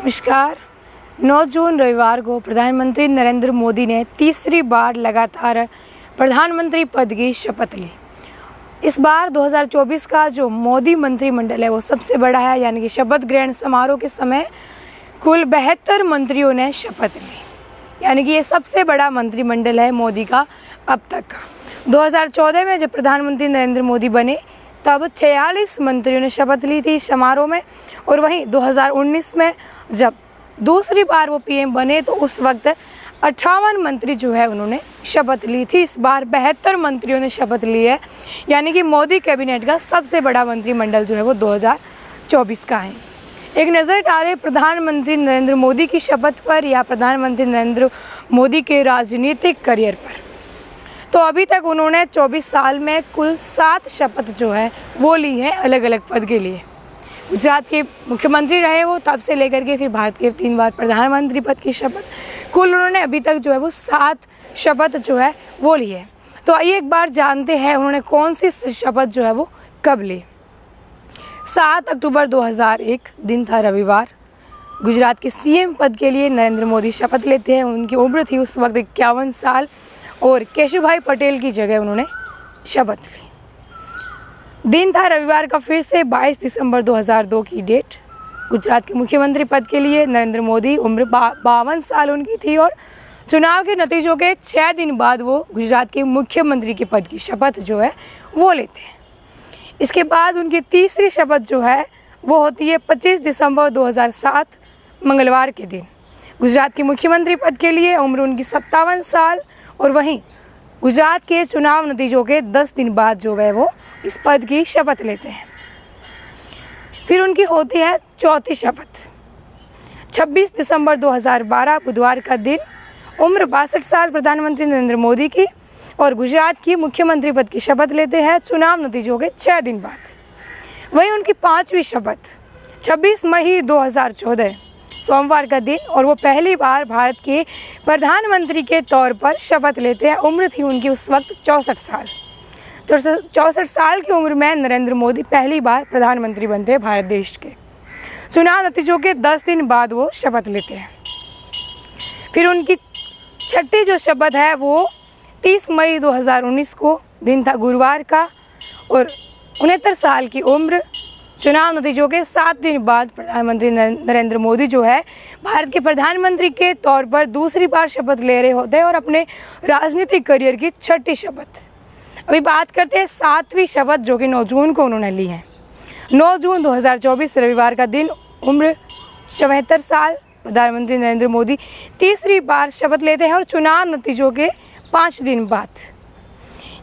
नमस्कार। 9 जून रविवार को प्रधानमंत्री नरेंद्र मोदी ने तीसरी बार लगातार प्रधानमंत्री पद की शपथ ली। इस बार 2024 का जो मोदी मंत्रिमंडल है वो सबसे बड़ा है, यानी कि शपथ ग्रहण समारोह के समय कुल 72 मंत्रियों ने शपथ ली, यानी कि ये सबसे बड़ा मंत्रिमंडल है मोदी का अब तक का। 2014 में जब प्रधानमंत्री नरेंद्र मोदी बने तब 46 मंत्रियों ने शपथ ली थी समारोह में, और वहीं 2019 में जब दूसरी बार वो पीएम बने तो उस वक्त 58 मंत्री जो है उन्होंने शपथ ली थी। इस बार 72 मंत्रियों ने शपथ ली है, यानी कि मोदी कैबिनेट का सबसे बड़ा मंत्रिमंडल जो है वो 2024 का है। एक नज़र डालें प्रधानमंत्री नरेंद्र मोदी की शपथ पर या प्रधानमंत्री नरेंद्र मोदी के राजनीतिक करियर पर, तो अभी तक उन्होंने 24 साल में कुल 7 शपथ जो है वो ली है अलग अलग पद के लिए। गुजरात के मुख्यमंत्री रहे वो तब से लेकर के फिर भारत के 3 बार प्रधानमंत्री पद की शपथ, कुल उन्होंने अभी तक जो है वो 7 शपथ जो है वो ली है। तो आइए एक बार जानते हैं उन्होंने कौन सी शपथ जो है वो कब ली। 7 अक्टूबर 2001 दिन था रविवार। गुजरात के सीएम पद के लिए नरेंद्र मोदी शपथ लेते हैं। उनकी उम्र थी उस वक्त 51 साल और केशुभाई पटेल की जगह उन्होंने शपथ ली। दिन था रविवार का, फिर से 22 दिसंबर 2002 की डेट। गुजरात के मुख्यमंत्री पद के लिए नरेंद्र मोदी, उम्र 52 साल उनकी थी और चुनाव के नतीजों के 6 दिन बाद वो गुजरात के मुख्यमंत्री के पद की शपथ जो है वो लेते हैं। इसके बाद उनकी तीसरी शपथ जो है वो होती है 25 दिसंबर 2007 मंगलवार के दिन। गुजरात के मुख्यमंत्री पद के लिए उम्र उनकी 57 साल और वहीं गुजरात के चुनाव नतीजों के 10 दिन बाद जो है वो इस पद की शपथ लेते हैं। फिर उनकी होती है चौथी शपथ 26 दिसंबर 2012 बुधवार का दिन। उम्र 62 साल प्रधानमंत्री नरेंद्र मोदी की और गुजरात की मुख्यमंत्री पद की शपथ लेते हैं चुनाव नतीजों के 6 दिन बाद। वहीं उनकी 5वीं शपथ 26 मई 2014 सोमवार का दिन, और वो पहली बार भारत के प्रधानमंत्री के तौर पर शपथ लेते हैं। उम्र थी उनकी उस वक्त 64 साल। 64 साल की उम्र में नरेंद्र मोदी पहली बार प्रधानमंत्री बनते हैं भारत देश के। चुनाव नतीजों के 10 दिन बाद वो शपथ लेते हैं। फिर उनकी छठी जो शपथ है वो 30 मई 2019 को दिन था गुरुवार का, और 69 साल की उम्र। चुनाव नतीजों के 7 दिन बाद प्रधानमंत्री नरेंद्र मोदी जो है भारत के प्रधानमंत्री के तौर पर दूसरी बार शपथ ले रहे होते हैं और अपने राजनीतिक करियर की छठी शपथ। अभी बात करते हैं 7वीं शपथ जो कि 9 जून को उन्होंने ली है। 9 जून 2024 रविवार का दिन, उम्र 74 साल प्रधानमंत्री नरेंद्र मोदी तीसरी बार शपथ लेते हैं और चुनाव नतीजों के 5 दिन बाद,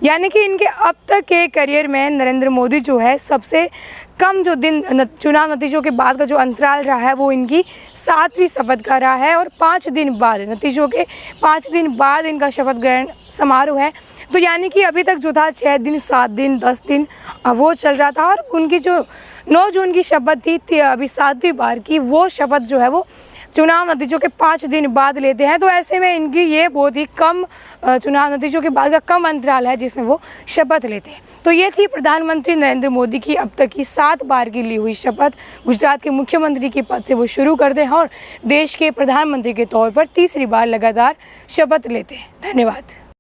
यानी कि इनके अब तक के करियर में नरेंद्र मोदी जो है सबसे कम जो दिन चुनाव नतीजों के बाद का जो अंतराल रहा है वो इनकी 7वीं शपथ का रहा है, और 5 दिन बाद नतीजों के 5 दिन बाद इनका शपथ ग्रहण समारोह है। तो यानी कि अभी तक जो था 6 दिन, 7 दिन, 10 दिन वो चल रहा था, और उनकी जो 9 जून की शपथ थी अभी 7वीं बार की, वो शपथ जो है वो चुनाव नतीजों के 5 दिन बाद लेते हैं। तो ऐसे में इनकी ये बहुत ही कम चुनाव नतीजों के बाद का कम अंतराल है जिसमें वो शपथ लेते हैं। तो ये थी प्रधानमंत्री नरेंद्र मोदी की अब तक की 7 बार की ली हुई शपथ। गुजरात के मुख्यमंत्री के पद से वो शुरू करते हैं और देश के प्रधानमंत्री के तौर पर तीसरी बार लगातार शपथ लेते हैं। धन्यवाद।